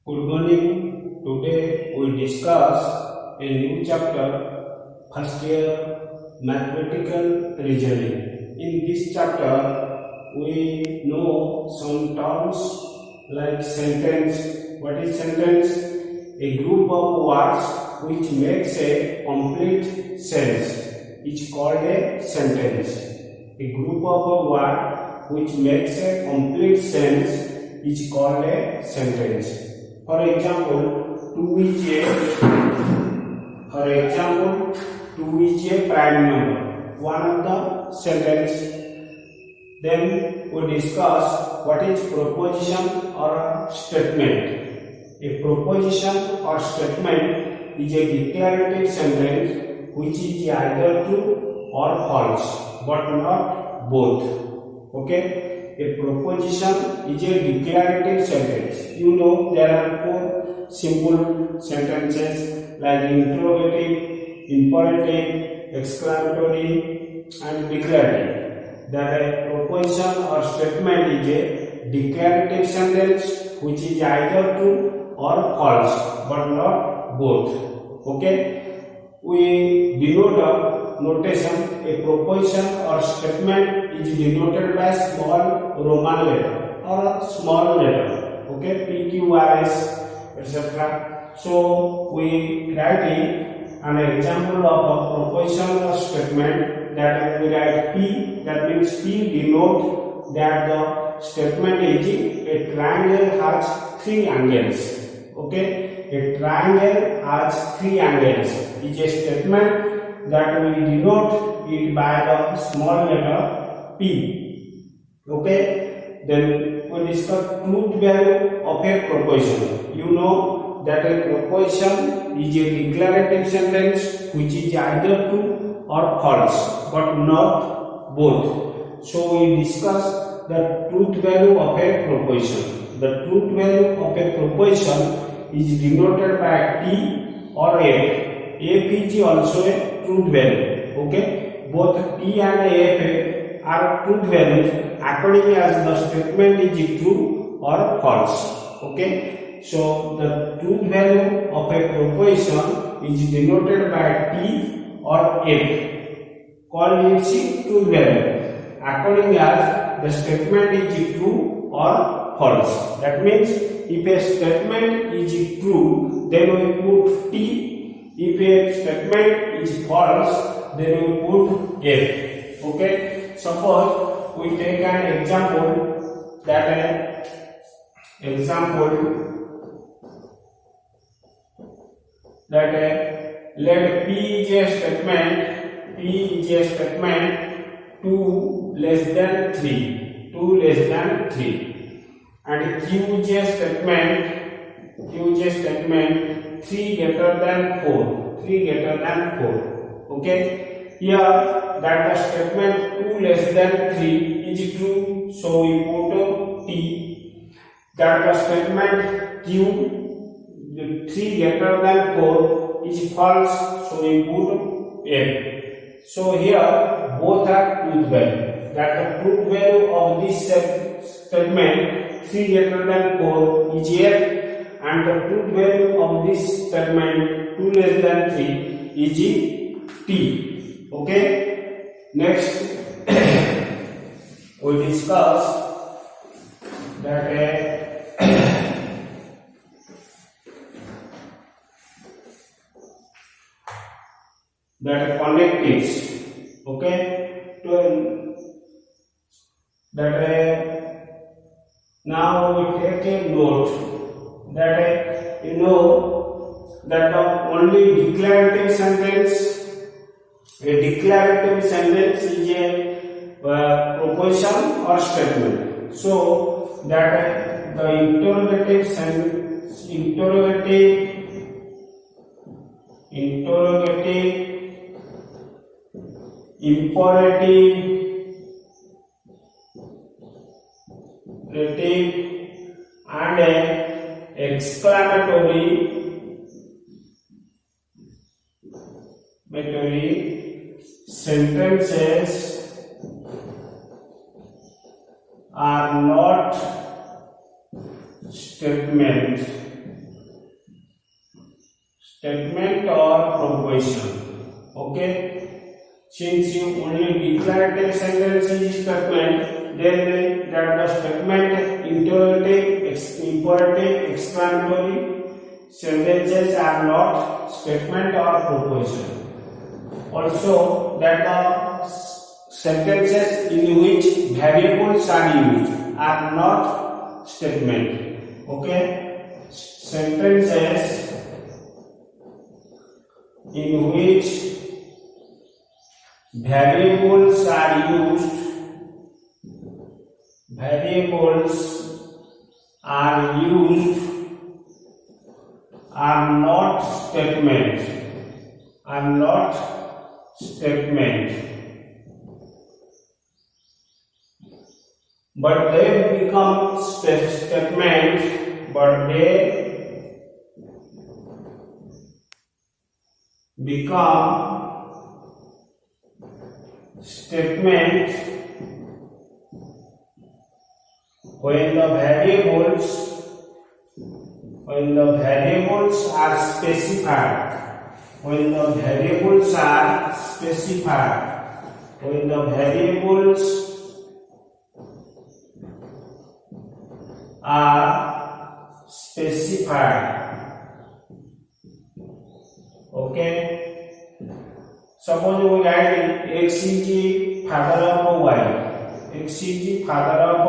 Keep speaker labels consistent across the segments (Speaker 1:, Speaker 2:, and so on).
Speaker 1: Good morning. Today we discuss a new chapter, first year mathematical reasoning. In this chapter, we know some terms like sentence. What is sentence? A group of words which makes a complete sense is called a sentence. A group of words which makes a complete sense is called a sentence. For example, 2 is a prime number. One of the sentence. Then we discuss what is proposition or a statement. A proposition or statement is a declarative sentence which is either true or false, but not both. Okay? A proposition is a declarative sentence. You know there are 4 simple sentences like interrogative, imperative, exclamatory, and declarative. That a proposition or statement is a declarative sentence which is either true or false, but not both. Okay? We denote a notation. A proposition or statement is denoted by small Roman letter or a small letter. Okay, P, Q, R, S, etc. So we write an example of a proposition or statement. That we write P. That means P denote that the statement is a triangle has 3 angles. Okay, a triangle has 3 angles is a statement that we denote it by the small letter P. Okay, then we discuss truth value of a proposition. You know that a proposition is a declarative sentence which is either true or false, but not both. So we discuss the truth value of a proposition. The truth value of a proposition is denoted by T or F. F is also a truth value. Okay, both T and F are truth values according as the statement is true or false. Okay, so the truth value of a proposition is denoted by T or F. Called its truth value according as the statement is true or false. That means if a statement is true, then we put T. If a statement is false, then we put F. Okay. Suppose we take an example that let P is a statement 2 less than 3, and Q is a statement 3 greater than 4. Okay, here that the statement 2 less than 3 is true, so we put T. That the statement Q 3 greater than 4 is false, so we put F. So here both are truth value. That the truth value of this statement 3 greater than 4 is F, and the truth value of this statement 2 less than 3 is T. Okay. Next we discuss that connectives. Okay, now we take a note that you know that the only declarative sentence is a proposition or statement. So that the interrogative, imperative, and exclamatory sentences are not statement. statement or proposition. Okay, since you only declarative sentence is statement, then that the statement interrogative, imperative, exclamatory sentences are not statement or proposition. Also, that the sentences in which variables are used are not statement. Okay, sentences in which variables are used are not statement, but they become statement, but they become statement when the variables are specified. When the variables are specified. When the variables are specified. Okay. Suppose we write X is the father of Y. X is the father of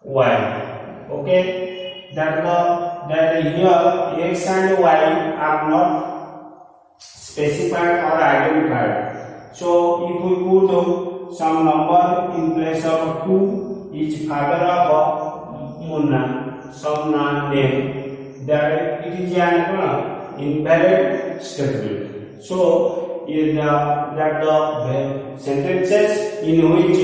Speaker 1: Y. Okay. That here X and Y are not specified or identified. So if we put some number in place of 2 is father of Munna, some name, that it is an invalid statement. So that the sentences in which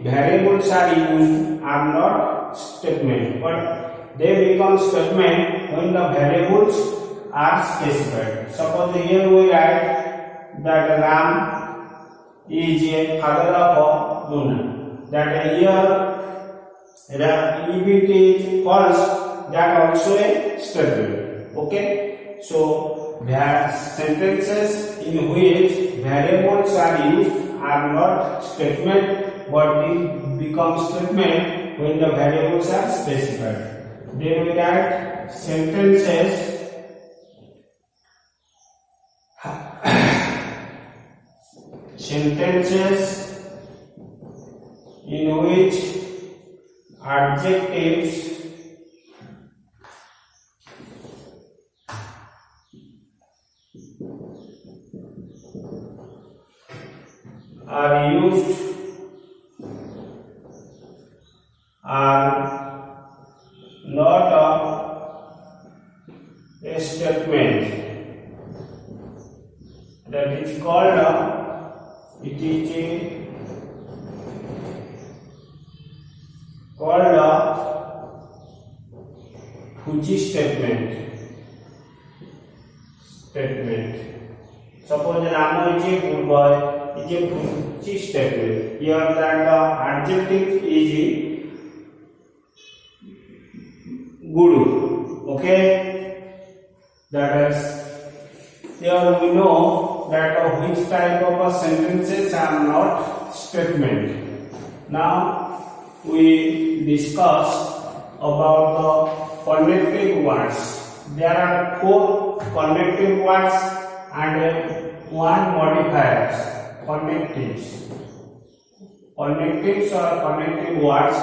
Speaker 1: variables are used are not statement, but they become statement when the variables are specified. Suppose here we write that Ram is a father of Munna. That here if it is false, that also a statement. Okay. So there sentences in which variables are used are not statement, but they become statement when the variables are specified. Then we write sentences in which adjectives are used are not a statement. That is called Fuji statement. Suppose Rama is a good boy, is a Fuji statement. Here that the adjective is Guru. Okay, that is, here we know that which type of sentences are not statement. Now we discuss about the connecting words. There are 4 connecting words and 1 modifiers. Connectives or connecting words.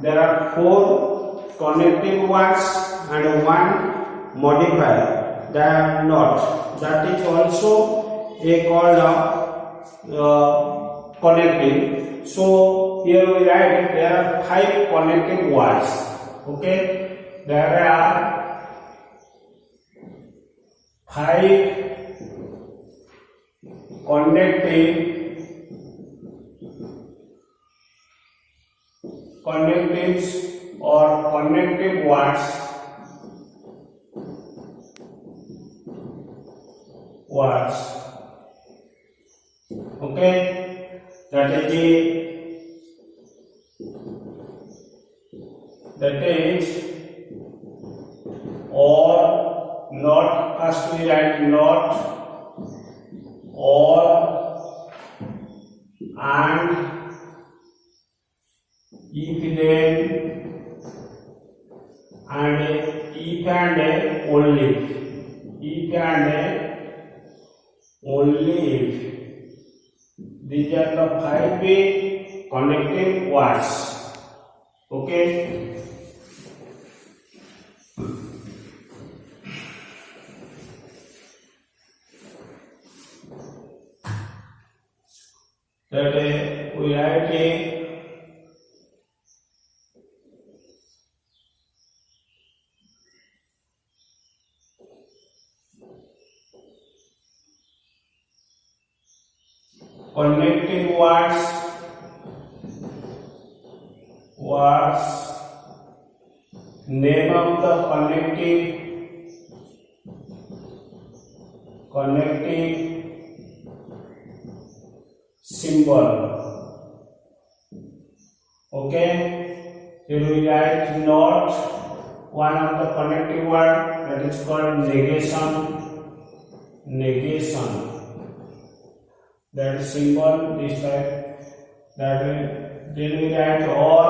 Speaker 1: There are 4 connecting words and 1 modifier. They are not. That is also a called connecting. So here we write there are 5 connecting words. Okay, there are 5 connectives or connective words. Okay, that is or, not, first we write not, or, and, if then, and if and only. If and only if. These are the 5 connecting words. Okay. That we write a connecting words, name of the connecting symbol. Okay, here we write not, one of the connecting word, that is called negation. That symbol this type. Then we write or,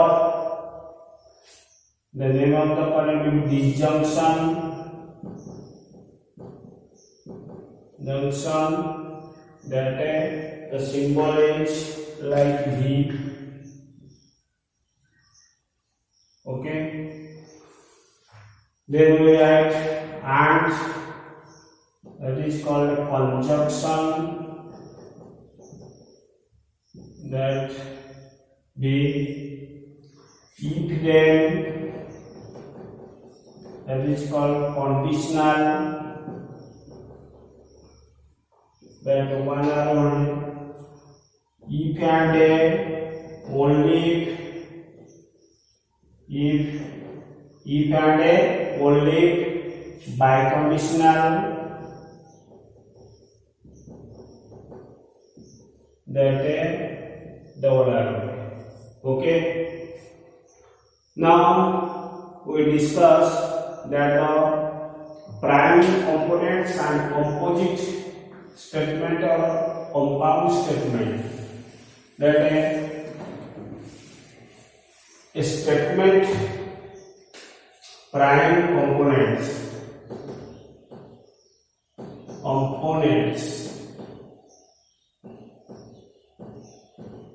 Speaker 1: the name of the connecting disjunction. That the symbol is like V. Okay. Then we write and, that is called a conjunction. That be if then, that is called conditional. That one are only if and only if and only biconditional. That double arrow. Okay. Now we discuss that the primary components and composite statement or compound statement. That a statement prime components.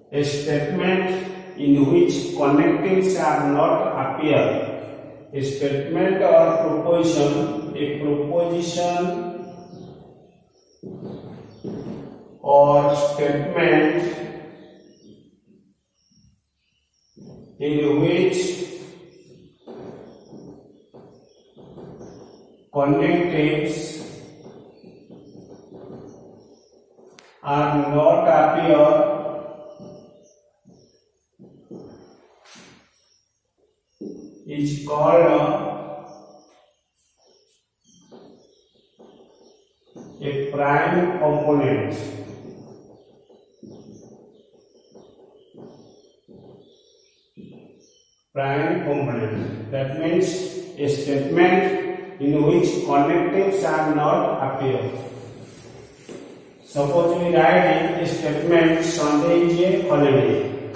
Speaker 1: A statement in which connectives are not appear. A statement or proposition, a proposition or statement in which connectives are not appear is called a prime component. That means a statement in which connectives are not appear. Suppose we write a statement Sunday is a holiday.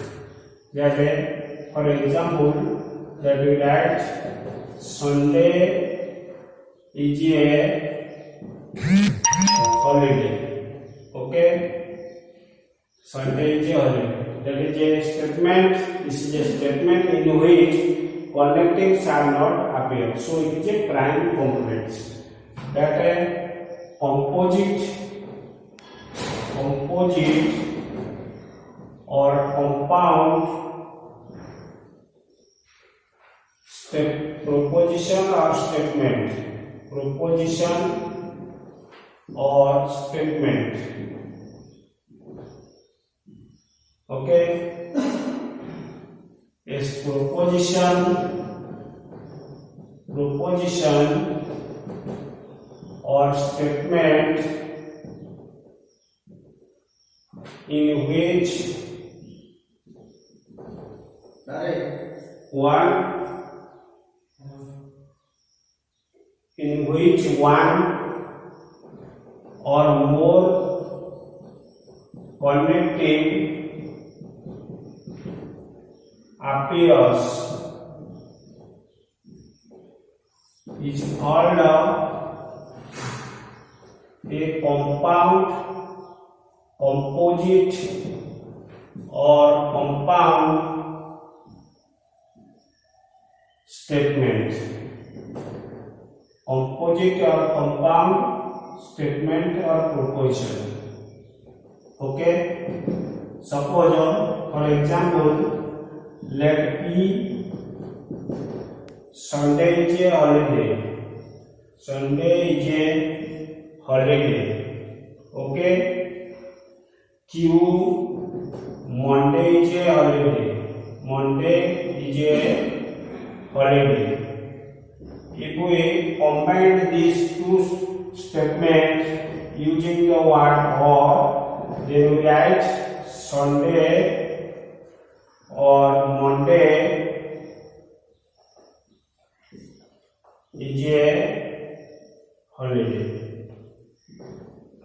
Speaker 1: That for example, that we write Sunday is a holiday. Okay, Sunday is a holiday. That is a statement. This is a statement in which connectives are not appear. So it is a prime component. That a composite or compound proposition or statement. Okay, is proposition or statement in which in which one or more connecting appears is called a compound, composite or compound statement. Composite or compound statement or proposition. Okay, suppose for example, let P Sunday is a holiday. Sunday is a holiday. Okay, Q Monday is a holiday. Monday is a holiday. If we combine these two statements using the word or, then we write Sunday or Monday is a holiday.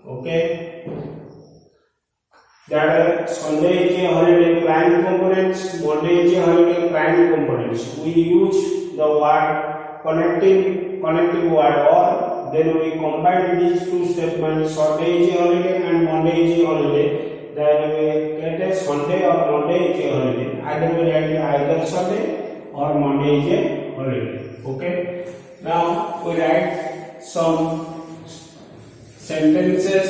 Speaker 1: Okay, that Sunday is a holiday prime components, Monday is a holiday prime components. We use the word connecting word or, then we combine these two statements, Sunday is a holiday and Monday is a holiday, then we get a Sunday or Monday is a holiday. Either we write either Sunday or Monday is a holiday. Okay, now we write some sentences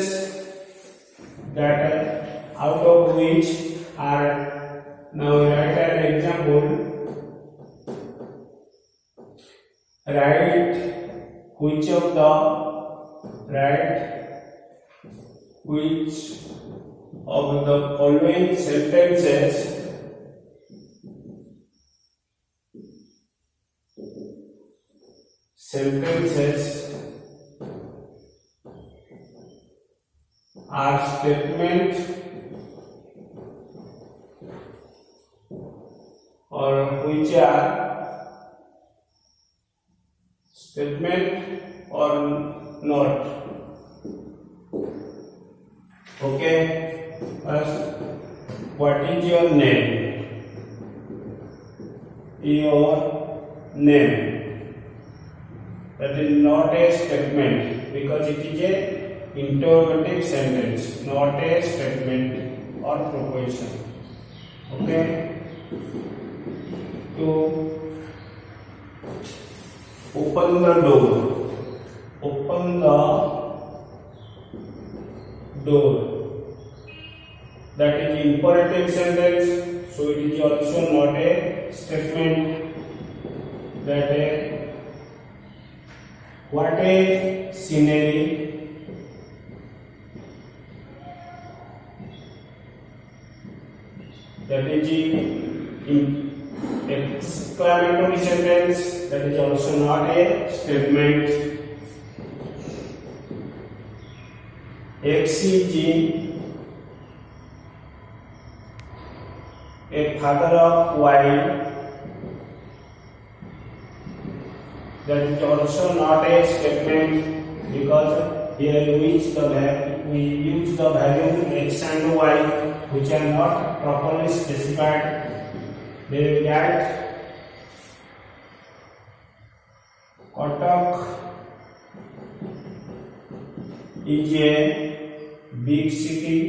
Speaker 1: that out of which are, now we write an example. Write which of the following sentences are statement or which are statement or not. Okay, first, what is your name? Your name. That is not a statement because it is a interrogative sentence, not a statement or proposition. Okay, to open the door. Open the door. That is imperative sentence, so it is also not a statement. That what a scenery. That is exclamatory sentence, that is also not a statement. X is a father of Y, that is also not a statement because here we use the value X and Y which are not properly specified. Then we get Kotak is a big city,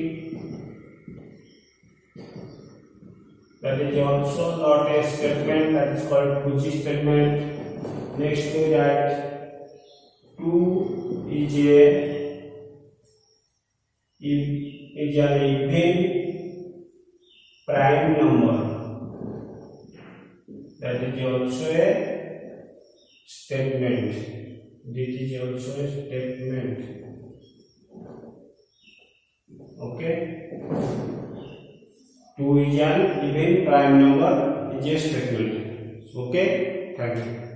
Speaker 1: that is also not a statement, that is called Pucci statement. Next to that, 2 is an even prime number, that is also a statement. This is also a statement. Okay, 2 is an even prime number is a statement. Okay, thank you.